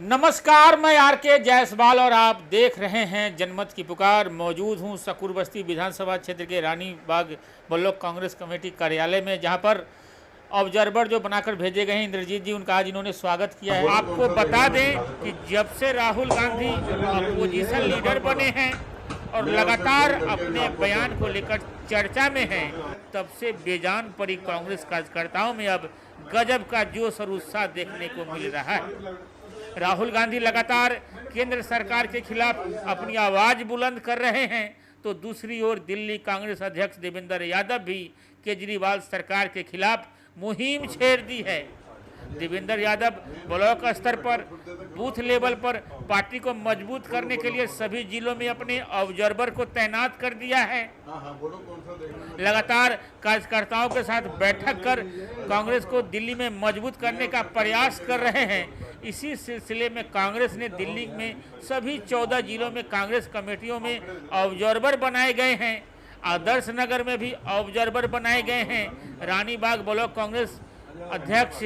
नमस्कार, मैं आर.के. जायसवाल और आप देख रहे हैं जनमत की पुकार। मौजूद हूं सकूर बस्ती विधानसभा क्षेत्र के रानी बाग ब्लॉक कांग्रेस कमेटी कार्यालय में, जहां पर ऑब्जर्वर जो बनाकर भेजे गए हैं इंद्रजीत जी, उनका आज इन्होंने स्वागत किया है। आपको बता दें कि जब से राहुल गांधी अपोजिशन लीडर बने हैं और लगातार अपने बयान को लेकर चर्चा में हैं, तब से बेजान पड़ी कांग्रेस कार्यकर्ताओं में अब गजब का जोश और उत्साह देखने को मिल रहा है। राहुल गांधी लगातार केंद्र सरकार के खिलाफ अपनी आवाज बुलंद कर रहे हैं, तो दूसरी ओर दिल्ली कांग्रेस अध्यक्ष देवेंद्र यादव भी केजरीवाल सरकार के खिलाफ मुहिम छेड़ दी है। देवेंद्र यादव ब्लॉक स्तर पर बूथ लेवल पर पार्टी को मजबूत करने के लिए सभी जिलों में अपने ऑब्जर्वर को तैनात कर दिया है। लगातार कार्यकर्ताओं के साथ बैठक कर कांग्रेस को दिल्ली में मजबूत करने का प्रयास कर रहे हैं। इसी सिलसिले में कांग्रेस ने दिल्ली में सभी 14 जिलों में कांग्रेस कमेटियों में ऑब्जर्वर बनाए गए हैं। आदर्श नगर में भी ऑब्जर्वर बनाए गए हैं। रानी बाग ब्लॉक कांग्रेस अध्यक्ष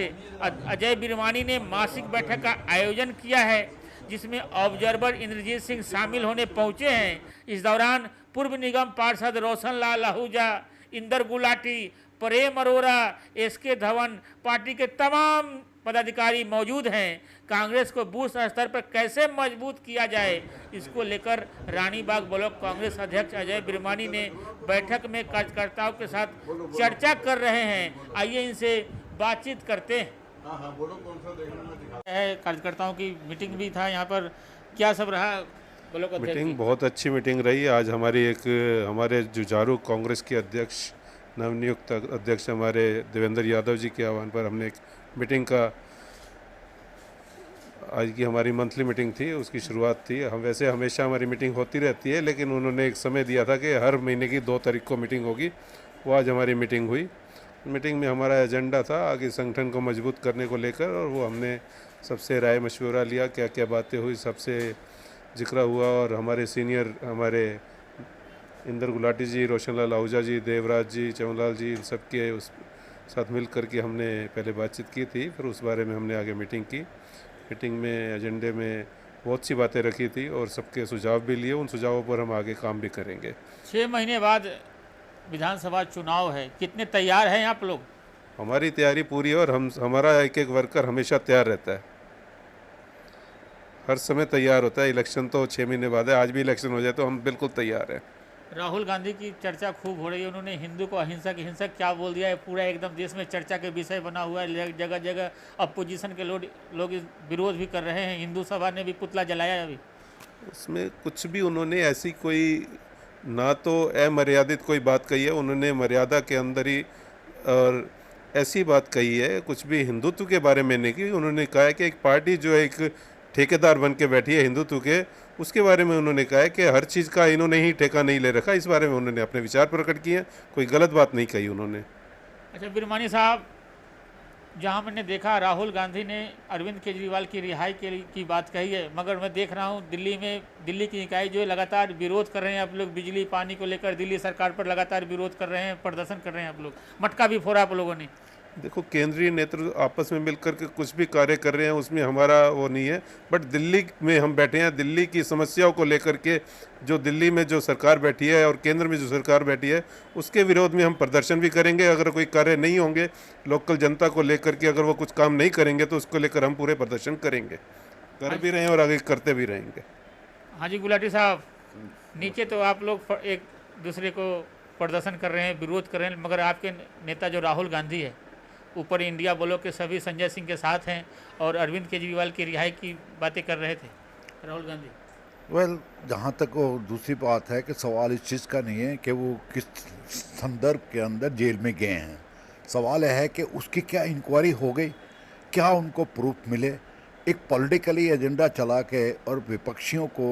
अजय बिरवानी ने मासिक बैठक का आयोजन किया है, जिसमें ऑब्जर्वर इंद्रजीत सिंह शामिल होने पहुंचे हैं। इस दौरान पूर्व निगम पार्षद रोशन लाल आहूजा, इंदर गुलाटी, प्रेम अरोरा, एसके धवन, पार्टी के तमाम पदाधिकारी मौजूद हैं। कांग्रेस को बूथ स्तर पर कैसे मजबूत किया जाए, इसको लेकर रानी बाग ब्लॉक कांग्रेस अध्यक्ष अजय बिरवानी ने बैठक में कार्यकर्ताओं के साथ चर्चा कर रहे हैं। आइए इनसे बातचीत करते हैं। कार्यकर्ताओं की मीटिंग भी था यहाँ पर, क्या सब रहा ब्लॉक अध्यक्ष? मीटिंग बहुत अच्छी मीटिंग रही। आज हमारे जुझारू कांग्रेस के अध्यक्ष, नवनियुक्त अध्यक्ष हमारे देवेंद्र यादव जी के आह्वान पर हमने एक मीटिंग का, आज की हमारी मंथली मीटिंग थी, उसकी शुरुआत थी। हम वैसे हमेशा हमारी मीटिंग होती रहती है, लेकिन उन्होंने एक समय दिया था कि हर महीने की 2 तारीख को मीटिंग होगी। वो आज हमारी मीटिंग हुई। मीटिंग में हमारा एजेंडा था आगे संगठन को मजबूत करने को लेकर, और वो हमने सबसे राय मशवरा लिया, क्या क्या बातें हुई सबसे जिक्र हुआ। और हमारे सीनियर, हमारे इंदर गुलाटी जी, रोशन लाल आहूजा जी, देवराज जी, चमनलाल जी, इन सब के उस साथ मिल करके हमने पहले बातचीत की थी, फिर उस बारे में हमने आगे मीटिंग की। मीटिंग में एजेंडे में बहुत सी बातें रखी थी और सबके सुझाव भी लिए। उन सुझावों पर हम आगे काम भी करेंगे। 6 महीने बाद विधानसभा चुनाव है, कितने तैयार हैं आप लोग? हमारी तैयारी पूरी है और हमारा एक एक वर्कर हमेशा तैयार रहता है, हर समय तैयार होता है। इलेक्शन तो 6 महीने बाद है, आज भी इलेक्शन हो जाए तो हम बिल्कुल तैयार हैं। राहुल गांधी की चर्चा खूब हो रही है। उन्होंने हिंदू को अहिंसक हिंसक क्या बोल दिया है, पूरा एकदम देश में चर्चा के विषय बना हुआ है। जगह जगह अपोजिशन के लोग विरोध भी कर रहे हैं। हिंदू सभा ने भी पुतला जलाया अभी। उसमें कुछ भी उन्होंने ऐसी कोई ना तो अमर्यादित कोई बात कही है, उन्होंने मर्यादा के अंदर ही और ऐसी बात कही है, कुछ भी हिंदुत्व के बारे में नहीं की। उन्होंने कहा है कि एक पार्टी जो एक ठेकेदार बन के बैठी है हिंदुत्व के, उसके बारे में उन्होंने कहा है कि हर चीज़ का इन्होंने ही ठेका नहीं ले रखा। इस बारे में उन्होंने अपने विचार प्रकट किए हैं, कोई गलत बात नहीं कही उन्होंने। अच्छा बिरवानी साहब, जहां मैंने देखा राहुल गांधी ने अरविंद केजरीवाल की रिहाई की बात कही है, मगर मैं देख रहा हूं दिल्ली की इकाई जो है लगातार विरोध कर रहे हैं। आप लोग बिजली पानी को लेकर दिल्ली सरकार पर लगातार विरोध कर रहे हैं, प्रदर्शन कर रहे हैं। आप लोग मटका भी फोड़ा आप लोगों ने। देखो, केंद्रीय नेतृत्व आपस में मिलकर के कुछ भी कार्य कर रहे हैं, उसमें हमारा वो नहीं है। बट दिल्ली में हम बैठे हैं, दिल्ली की समस्याओं को लेकर के, जो दिल्ली में जो सरकार बैठी है और केंद्र में जो सरकार बैठी है, उसके विरोध में हम प्रदर्शन भी करेंगे। अगर कोई कार्य नहीं होंगे लोकल जनता को लेकर के, अगर वो कुछ काम नहीं करेंगे तो उसको लेकर हम पूरे प्रदर्शन करेंगे, कर भी रहे हैं और आगे करते भी रहेंगे। हाँ जी गुलाटी साहब, नीचे तो आप लोग एक दूसरे को प्रदर्शन कर रहे हैं, विरोध कर रहे हैं, मगर आपके नेता जो राहुल गांधी है ऊपर इंडिया ब्लॉक के सभी संजय सिंह के साथ हैं और अरविंद केजरीवाल की रिहाई की बातें कर रहे थे राहुल गांधी। जहाँ तक वो दूसरी बात है कि सवाल इस चीज़ का नहीं है कि वो किस संदर्भ के अंदर जेल में गए हैं। सवाल है कि उसकी क्या इंक्वायरी हो गई, क्या उनको प्रूफ मिले। एक पॉलिटिकली एजेंडा चला के और विपक्षियों को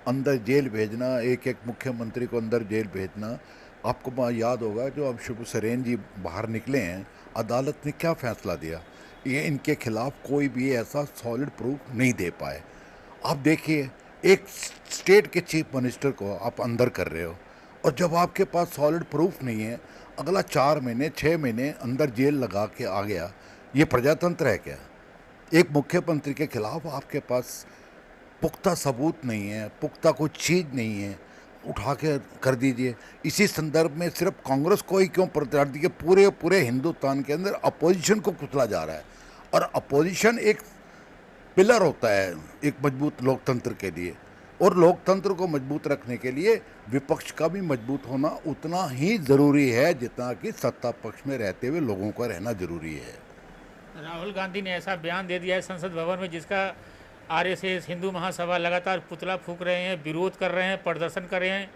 अंदर जेल भेजना, एक एक मुख्यमंत्री को अंदर जेल भेजना। आपको याद होगा जो अब शिबू सोरेन जी बाहर निकले हैं, अदालत ने क्या फैसला दिया, ये इनके खिलाफ कोई भी ऐसा सॉलिड प्रूफ नहीं दे पाए। आप देखिए, एक स्टेट के चीफ मिनिस्टर को आप अंदर कर रहे हो, और जब आपके पास सॉलिड प्रूफ नहीं है, अगला 4 महीने 6 महीने अंदर जेल लगा के आ गया, ये प्रजातंत्र है क्या? एक मुख्यमंत्री के खिलाफ आपके पास पुख्ता सबूत नहीं है, पुख्ता कोई चीज़ नहीं है, उठा के कर दीजिए। इसी संदर्भ में सिर्फ कांग्रेस को ही क्यों प्रत्याशी के पूरे पूरे हिंदुस्तान के अंदर अपोजिशन को कुचला जा रहा है। और अपोजिशन एक पिलर होता है एक मजबूत लोकतंत्र के लिए, और लोकतंत्र को मजबूत रखने के लिए विपक्ष का भी मजबूत होना उतना ही ज़रूरी है जितना कि सत्ता पक्ष में रहते हुए लोगों का रहना ज़रूरी है। राहुल गांधी ने ऐसा बयान दे दिया है संसद भवन में, जिसका आरएसएस हिंदू महासभा लगातार पुतला फूंक रहे हैं, विरोध कर रहे हैं, प्रदर्शन कर रहे हैं।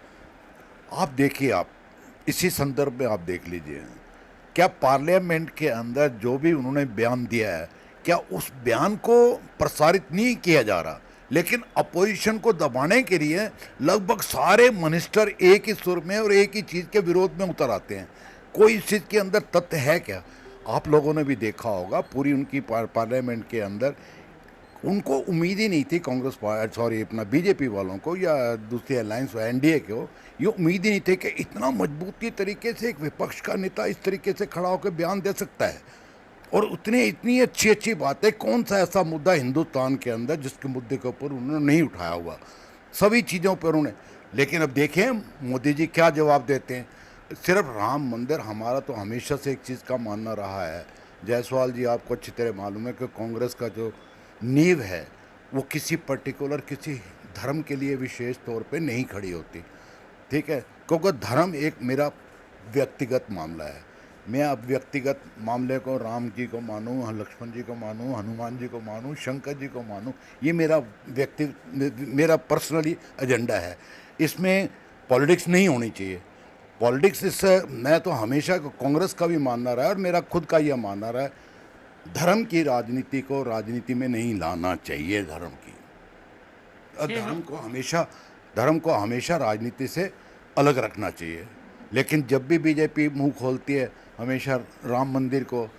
आप देखिए, आप इसी संदर्भ में आप देख लीजिए, क्या पार्लियामेंट के अंदर जो भी उन्होंने बयान दिया है, क्या उस बयान को प्रसारित नहीं किया जा रहा, लेकिन अपोजिशन को दबाने के लिए लगभग सारे मिनिस्टर एक ही सुर में और एक ही चीज़ के विरोध में उतर आते हैं। कोई इस चीज़ के अंदर तथ्य है क्या? आप लोगों ने भी देखा होगा पूरी उनकी पार्लियामेंट के अंदर उनको उम्मीद ही नहीं थी, कांग्रेस सॉरी अपना बीजेपी वालों को या दूसरी अलायंस एनडीए को, ये उम्मीद ही नहीं थे कि इतना मजबूती तरीके से एक विपक्ष का नेता इस तरीके से खड़ा होकर बयान दे सकता है। और इतनी अच्छी अच्छी बातें, कौन सा ऐसा मुद्दा हिंदुस्तान के अंदर जिसके मुद्दे के ऊपर उन्होंने नहीं उठाया हुआ, सभी चीज़ों पर उन्होंने। लेकिन अब देखें मोदी जी क्या जवाब देते हैं। सिर्फ राम मंदिर, हमारा तो हमेशा से एक चीज़ का मानना रहा है, जायसवाल जी आपको अच्छी तरह मालूम है कि कांग्रेस का जो नींव है वो किसी पर्टिकुलर किसी धर्म के लिए विशेष तौर पे नहीं खड़ी होती, ठीक है, क्योंकि धर्म एक मेरा व्यक्तिगत मामला है। मैं अब व्यक्तिगत मामले को राम जी को मानूं, लक्ष्मण जी को मानूं, हनुमान जी को मानूं, शंकर जी को मानूं, ये मेरा पर्सनली एजेंडा है। इसमें पॉलिटिक्स नहीं होनी चाहिए। पॉलिटिक्स इससे मैं तो हमेशा कांग्रेस का भी मानना रहा है और मेरा खुद का यह मानना रहा है, धर्म की राजनीति को राजनीति में नहीं लाना चाहिए। धर्म की और धर्म को हमेशा राजनीति से अलग रखना चाहिए। लेकिन जब भी बीजेपी मुंह खोलती है हमेशा राम मंदिर को,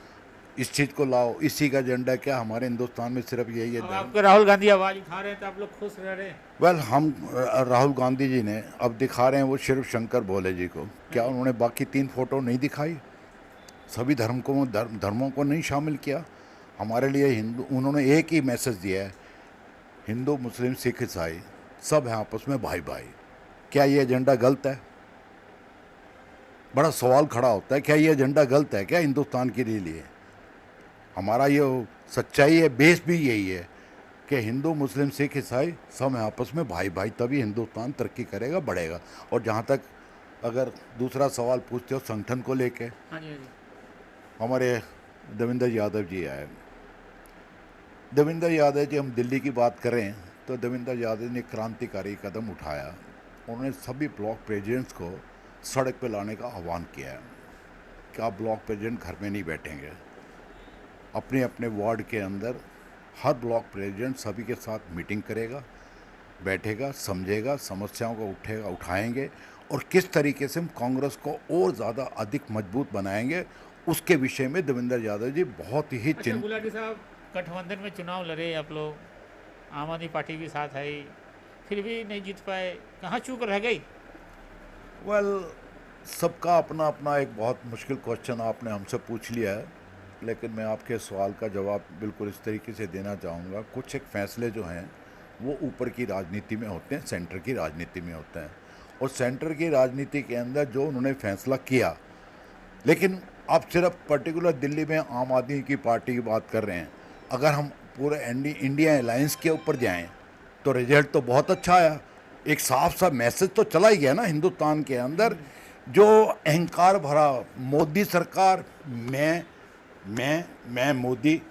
इस चीज़ को लाओ, इसी का एजेंडा क्या हमारे हिंदुस्तान में सिर्फ यही है। आपके राहुल गांधी आवाज़ उठा रहे हैं तो आप लोग खुश रह रहे हैं? वेल हम राहुल गांधी जी ने अब दिखा रहे हैं वो सिर्फ शंकर भोले जी को, क्या उन्होंने बाकी 3 फोटो नहीं दिखाई? सभी धर्मों को नहीं शामिल किया। हमारे लिए हिंदू, उन्होंने एक ही मैसेज दिया है, हिंदू मुस्लिम सिख ईसाई सब हैं आपस में भाई भाई। क्या ये एजेंडा गलत है? बड़ा सवाल खड़ा होता है, क्या ये एजेंडा गलत है क्या हिंदुस्तान के लिए? हमारा ये सच्चाई है, बेस भी यही है कि हिंदू मुस्लिम सिख ईसाई सब हैं आपस में भाई भाई, तभी हिंदुस्तान तरक्की करेगा, बढ़ेगा। और जहाँ तक अगर दूसरा सवाल पूछते हो संगठन को लेके, हाँ जी, हमारे देवेंद्र यादव जी आए। देवेंद्र यादव जी, हम दिल्ली की बात करें तो देवेंद्र यादव ने क्रांतिकारी कदम उठाया। उन्होंने सभी ब्लॉक प्रेसिडेंट्स को सड़क पर लाने का आह्वान किया है कि आप ब्लॉक प्रेसिडेंट घर में नहीं बैठेंगे, अपने अपने वार्ड के अंदर हर ब्लॉक प्रेसिडेंट सभी के साथ मीटिंग करेगा, बैठेगा, समझेगा, समस्याओं को उठाएंगे और किस तरीके से हम कांग्रेस को और ज़्यादा अधिक मजबूत बनाएंगे, उसके विषय में देवेंद्र यादव जी बहुत ही गुलाटी साहब, गठबंधन में चुनाव लड़े आप लोग, आम आदमी पार्टी भी साथ आई, फिर भी नहीं जीत पाए, कहाँ चूक रह गई? वेल सबका अपना अपना एक बहुत मुश्किल क्वेश्चन आपने हमसे पूछ लिया है, लेकिन मैं आपके सवाल का जवाब बिल्कुल इस तरीके से देना चाहूँगा। कुछ एक फ़ैसले जो हैं वो ऊपर की राजनीति में होते हैं, सेंटर की राजनीति में होते हैं, और सेंटर की राजनीति के अंदर जो उन्होंने फैसला किया, लेकिन आप सिर्फ पर्टिकुलर दिल्ली में आम आदमी की पार्टी की बात कर रहे हैं, अगर हम पूरे इंडिया अलायंस के ऊपर जाएं तो रिजल्ट तो बहुत अच्छा आया। एक साफ सा मैसेज तो चला ही गया ना हिंदुस्तान के अंदर, जो अहंकार भरा मोदी सरकार, मैं मोदी,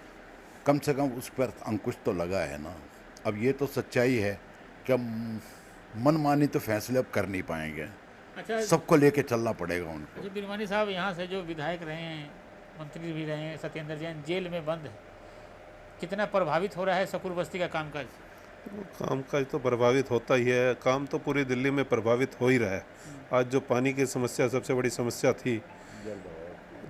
कम से कम उस पर अंकुश तो लगा है ना। अब ये तो सच्चाई है कि हम मनमानी तो फैसले अब कर नहीं पाएंगे। अच्छा, सबको लेके चलना पड़ेगा उनको। अच्छा बिरवानी साहब, यहाँ से जो विधायक रहे हैं, मंत्री भी रहे हैं, सत्येंद्र जैन जेल में बंद है, कितना प्रभावित हो रहा है सकूर बस्ती का कामकाज? कामकाज तो प्रभावित होता ही है, काम तो पूरी दिल्ली में प्रभावित हो ही रहा है। आज जो पानी की समस्या सबसे बड़ी समस्या थी,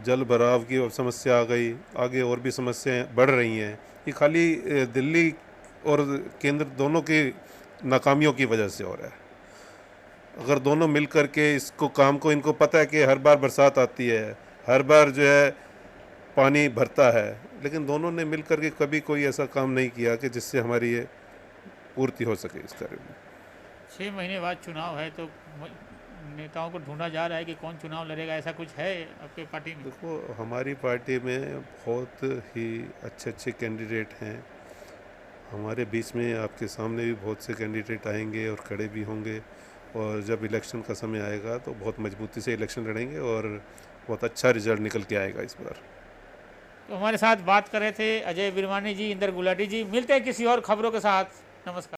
जल भराव की समस्या आ गई, आगे और भी समस्याएं बढ़ रही हैं। ये खाली दिल्ली और केंद्र दोनों की नाकामियों की वजह से हो रहा है। अगर दोनों मिल कर के इसको काम को, इनको पता है कि हर बार बरसात आती है, हर बार जो है पानी भरता है, लेकिन दोनों ने मिल करके कभी कोई ऐसा काम नहीं किया कि जिससे हमारी ये पूर्ति हो सके इस कार्य में। 6 महीने बाद चुनाव है तो नेताओं को ढूंढा जा रहा है कि कौन चुनाव लड़ेगा, ऐसा कुछ है आपके पार्टी में? देखो, हमारी पार्टी में बहुत ही अच्छे अच्छे कैंडिडेट हैं। हमारे बीच में आपके सामने भी बहुत से कैंडिडेट आएंगे और खड़े भी होंगे, और जब इलेक्शन का समय आएगा तो बहुत मजबूती से इलेक्शन लड़ेंगे और बहुत अच्छा रिजल्ट निकल के आएगा इस बार। तो हमारे साथ बात कर रहे थे अजय बिरवानी जी, इंदर गुलाटी जी। मिलते हैं किसी और खबरों के साथ। नमस्कार।